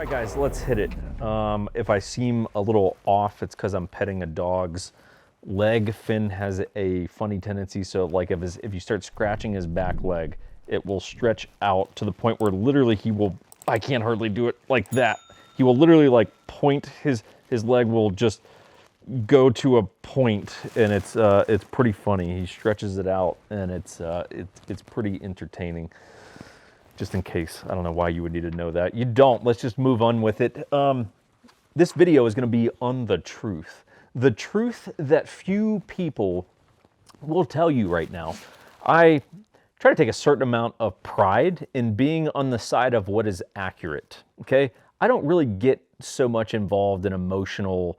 All right, guys, let's hit it. If I seem a little off, it's because I'm petting a dog's leg. Finn has a funny tendency, so like if you start scratching his back leg, it will stretch out to the point where literally I can't hardly do it like that. He will literally like point, his leg will just go to a point, and it's pretty funny. He stretches it out, and it's pretty entertaining. Just in case. I don't know why you would need to know that. You don't. Let's just move on with it. This video is going to be on the truth. The truth that few people will tell you right now. I try to take a certain amount of pride in being on the side of what is accurate, okay? I don't really get so much involved in emotional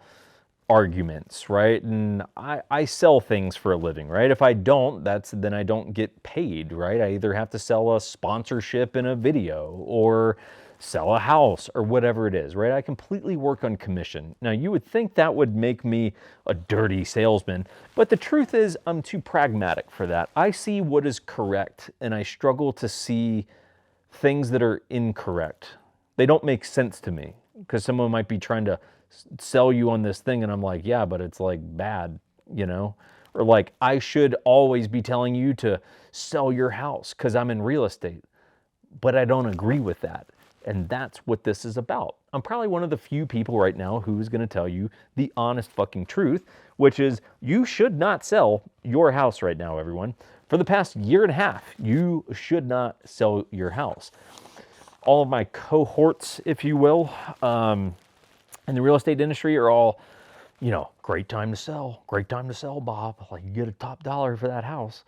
arguments, right? And I sell things for a living, right? If I don't, then I don't get paid, right? I either have to sell a sponsorship in a video or sell a house or whatever it is, right? I completely work on commission. Now, you would think that would make me a dirty salesman, but the truth is I'm too pragmatic for that. I see what is correct, and I struggle to see things that are incorrect. They don't make sense to me because someone might be trying to sell you on this thing, and I'm like, yeah, but it's like bad, you know? Or like, I should always be telling you to sell your house because I'm in real estate, but I don't agree with that. And that's what this is about. I'm probably one of the few people right now who's going to tell you the honest fucking truth, which is you should not sell your house right now, everyone. For the past year and a half, you should not sell your house. All of my cohorts, if you will, in the real estate industry are all, you know, great time to sell, Bob. Like, you get a top dollar for that house.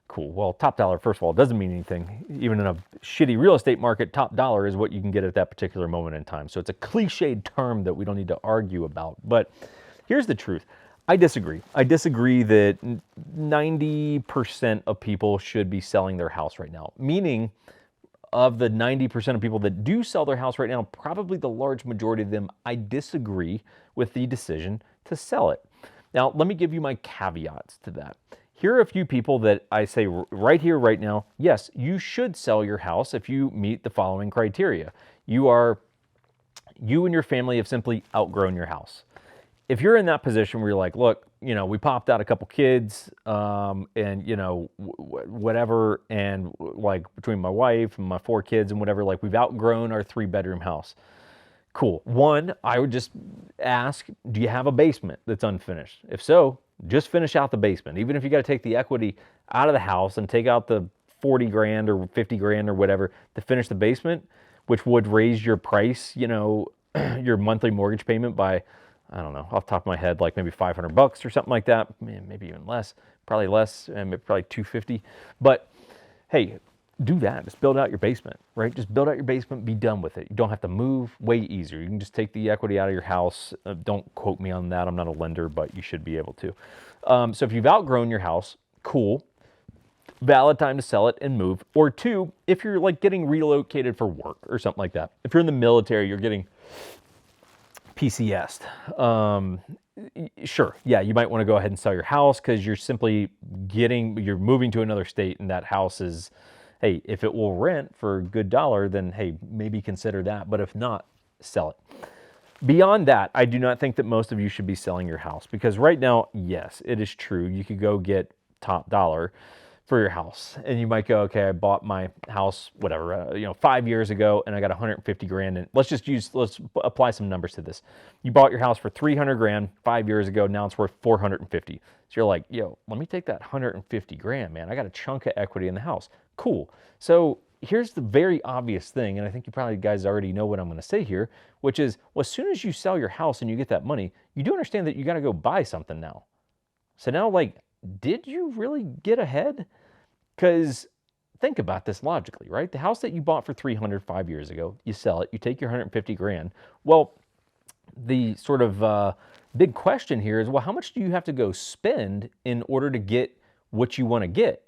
Cool. Well, top dollar, first of all, doesn't mean anything. Even in a shitty real estate market, top dollar is what you can get at that particular moment in time. So it's a cliched term that we don't need to argue about. But here's the truth. I disagree. I disagree that 90% of people should be selling their house right now. Meaning, of the 90% of people that do sell their house right now, probably the large majority of them, I disagree with the decision to sell it. Now, let me give you my caveats to that. Here are a few people that I say right here, right now, yes, you should sell your house if you meet the following criteria. You and your family have simply outgrown your house. If you're in that position where you're like, look, you know, we popped out a couple kids, and you know, whatever, and like between my wife and my 4 kids and whatever, like we've outgrown our 3-bedroom house. Cool. One, I would just ask, do you have a basement that's unfinished? If so, just finish out the basement. Even if you got to take the equity out of the house and take out the 40 grand or 50 grand or whatever to finish the basement, which would raise your price, you know, your monthly mortgage payment by, I don't know, off the top of my head, like maybe $500 or something like that. Man, maybe even less, probably less, and probably $250. But hey, do that. Just build out your basement, right? Just build out your basement, be done with it. You don't have to move, way easier. You can just take the equity out of your house. Don't quote me on that. I'm not a lender, but you should be able to. So if you've outgrown your house, cool. Valid time to sell it and move. Or 2, if you're like getting relocated for work or something like that. If you're in the military, you're getting PCS'd. Sure, yeah, you might want to go ahead and sell your house because you're you're moving to another state, and that house is, hey, if it will rent for a good dollar, then hey, maybe consider that. But if not, sell it. Beyond that, I do not think that most of you should be selling your house because right now, yes, it is true. You could go get top dollar for your house, and you might go, okay, I bought my house, whatever, 5 years ago, and I got 150 grand. And let's apply some numbers to this. You bought your house for 300 grand 5 years ago. Now it's worth 450. So you're like, yo, let me take that 150 grand, man. I got a chunk of equity in the house. Cool. So here's the very obvious thing, and I think you probably guys already know what I'm going to say here, which is, well, as soon as you sell your house and you get that money, you do understand that you got to go buy something now. So now, like, did you really get ahead? Because think about this logically, right? The house that you bought for 300 5 years ago, you sell it, you take your 150 grand. Well, the sort of big question here is, well, how much do you have to go spend in order to get what you want to get?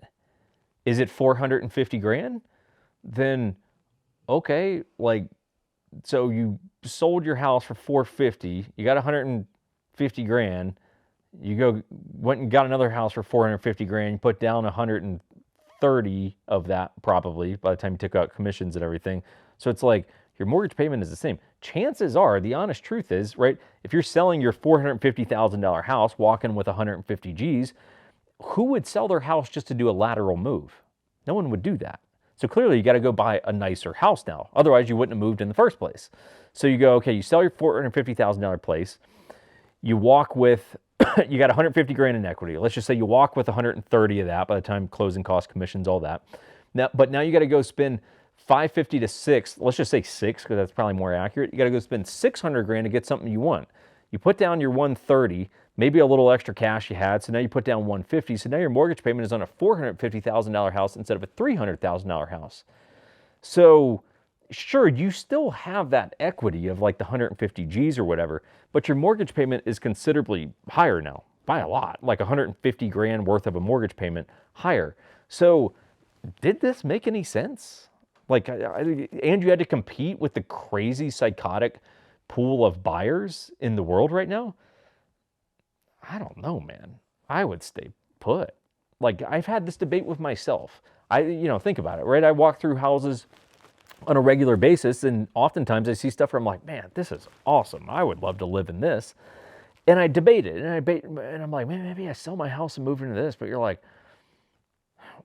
Is it 450 grand? Then, okay, like, so you sold your house for 450, you got 150 grand, you went and got another house for 450 grand, you put down 130 of that probably by the time you took out commissions and everything. So it's like your mortgage payment is the same. chances are, the honest truth is, right, if you're selling your $450,000 house, walking with 150 G's, who would sell their house just to do a lateral move? No one would do that. So clearly you got to go buy a nicer house now. Otherwise you wouldn't have moved in the first place. So you go, okay, you sell your $450,000 place. You walk with, you got 150 grand in equity. Let's just say you walk with 130 of that by the time closing costs, commissions, all that. Now, but now you got to go spend 550 to 6, let's just say 6 because that's probably more accurate. You got to go spend 600 grand to get something you want. You put down your 130, maybe a little extra cash you had, so now you put down 150. So now your mortgage payment is on a $450,000 house instead of a $300,000 house. So sure, you still have that equity of like the 150 G's or whatever, but your mortgage payment is considerably higher now, by a lot, like 150 grand worth of a mortgage payment higher. So did this make any sense? Like, and you had to compete with the crazy psychotic pool of buyers in the world right now? I don't know, man. I would stay put. Like, I've had this debate with myself. Think about it, right? I walk through houses on a regular basis, and oftentimes I see stuff where I'm like, man, this is awesome. I would love to live in this. And I debate it, and I'm like, man, maybe I sell my house and move into this. But you're like,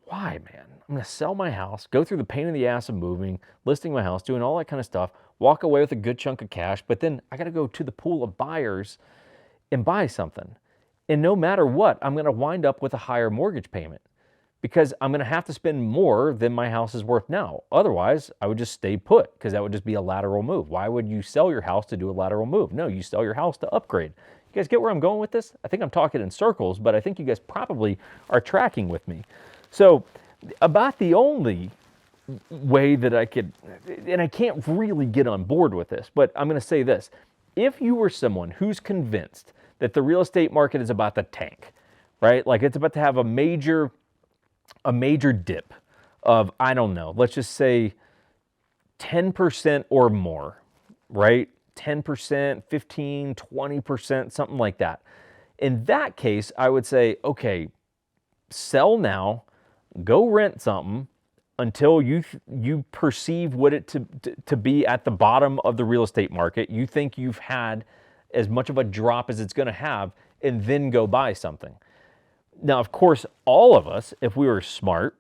why, man? I'm going to sell my house, go through the pain in the ass of moving, listing my house, doing all that kind of stuff, walk away with a good chunk of cash, but then I got to go to the pool of buyers and buy something. And no matter what, I'm going to wind up with a higher mortgage payment because I'm going to have to spend more than my house is worth now. Otherwise, I would just stay put because that would just be a lateral move. Why would you sell your house to do a lateral move? No, you sell your house to upgrade. You guys get where I'm going with this? I think I'm talking in circles, but I think you guys probably are tracking with me. So about the only way that I could, and I can't really get on board with this, but I'm going to say this. If you were someone who's convinced that the real estate market is about to tank, right? Like it's about to have a major dip of, I don't know, let's just say 10% or more, right? 10%, 15, 20%, something like that. In that case, I would say, okay, sell now, go rent something until you perceive what it to be at the bottom of the real estate market. You think you've had as much of a drop as it's going to have, and then go buy something. Now, of course, all of us, if we were smart,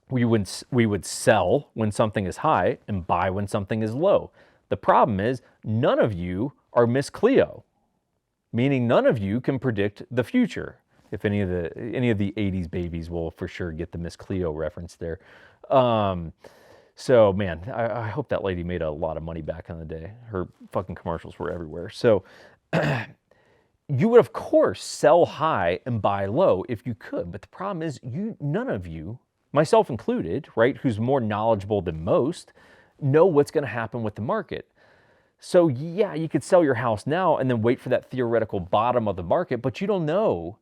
we would sell when something is high and buy when something is low. The problem is none of you are Miss Cleo, meaning none of you can predict the future. If any of the 80s babies will for sure get the Miss Cleo reference there. So man, I hope that lady made a lot of money back in the day. Her fucking commercials were everywhere. So you would of course sell high and buy low if you could, but the problem is none of you, myself included, right, who's more knowledgeable than most, know what's going to happen with the market. So yeah, you could sell your house now and then wait for that theoretical bottom of the market, but you don't know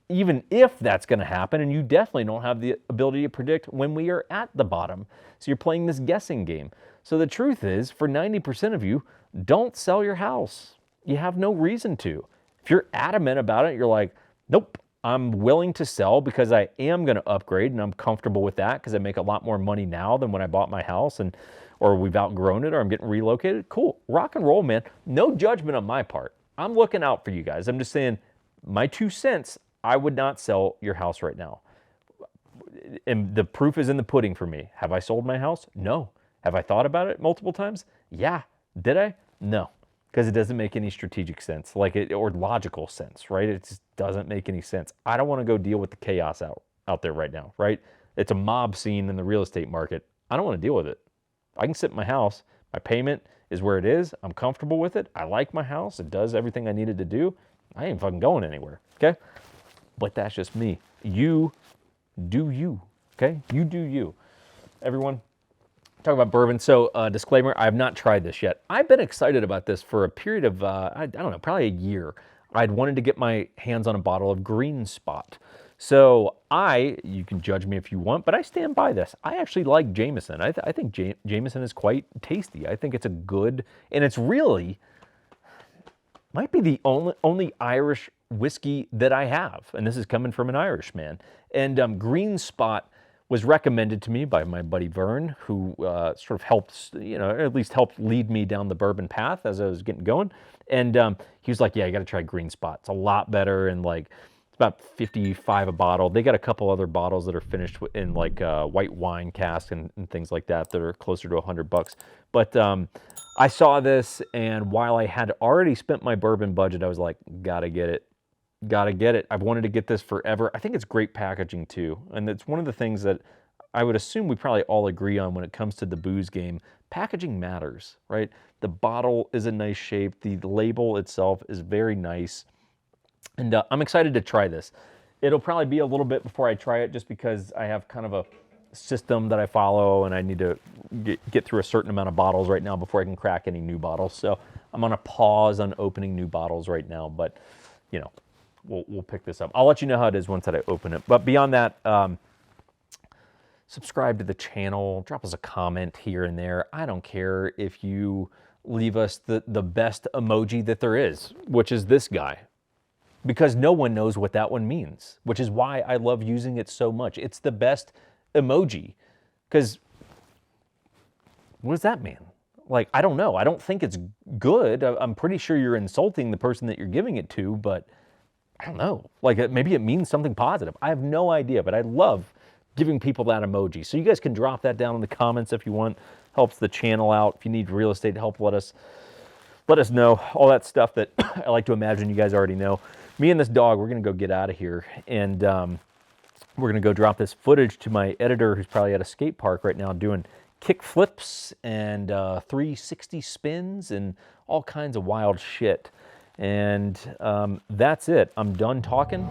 even if that's going to happen, and you definitely don't have the ability to predict when we are at the bottom. So you're playing this guessing game. So the truth is, for 90% of you, don't sell your house. You have no reason to. If you're adamant about it, you're like, nope, I'm willing to sell because I am going to upgrade and I'm comfortable with that because I make a lot more money now than when I bought my house, or we've outgrown it, or I'm getting relocated. Cool, rock and roll, man. No judgment on my part. I'm looking out for you guys. I'm just saying my 2 cents. I would not sell your house right now. And the proof is in the pudding for me. Have I sold my house? No. Have I thought about it multiple times? Yeah. Did I? No. Because it doesn't make any strategic sense, or logical sense, right? It just doesn't make any sense. I don't want to go deal with the chaos out there right now, right? It's a mob scene in the real estate market. I don't want to deal with it. I can sit in my house. My payment is where it is. I'm comfortable with it. I like my house. It does everything I needed to do. I ain't fucking going anywhere, okay? But that's just me. You do you, okay? You do you. Everyone, talk about bourbon. So disclaimer, I have not tried this yet. I've been excited about this for a period of, I don't know, probably a year. I'd wanted to get my hands on a bottle of Green Spot. So you can judge me if you want, but I stand by this. I actually like Jameson. I think Jameson is quite tasty. I think it's a good, and it's really, might be the only Irish whiskey that I have, and this is coming from an Irish man. And Green Spot was recommended to me by my buddy Vern, who sort of helped, at least helped lead me down the bourbon path as I was getting going. And he was like, yeah, you got to try Green Spot. It's a lot better, and like it's about 55 a bottle. They got a couple other bottles that are finished in like white wine cask and things like that are closer to $100. But I saw this, and while I had already spent my bourbon budget, I was like, gotta get it. Gotta get it. I've wanted to get this forever. I think it's great packaging too. And it's one of the things that I would assume we probably all agree on when it comes to the booze game. Packaging matters, right? The bottle is a nice shape. The label itself is very nice. And I'm excited to try this. It'll probably be a little bit before I try it just because I have kind of a system that I follow and I need to get through a certain amount of bottles right now before I can crack any new bottles. So I'm on a pause on opening new bottles right now, but we'll pick this up. I'll let you know how it is once that I open it. But beyond that, subscribe to the channel, drop us a comment here and there. I don't care if you leave us the best emoji that there is, which is this guy, because no one knows what that one means, which is why I love using it so much. It's the best emoji, because what does that mean? Like, I don't know. I don't think it's good. I'm pretty sure you're insulting the person that you're giving it to, but I don't know. Like, maybe it means something positive. I have no idea, but I love giving people that emoji. So you guys can drop that down in the comments if you want. Helps the channel out. If you need real estate help, let us know. All that stuff that I like to imagine you guys already know. Me and this dog, we're going to go get out of here. And we're going to go drop this footage to my editor, who's probably at a skate park right now doing kick flips and 360 spins and all kinds of wild shit. And that's it. I'm done talking.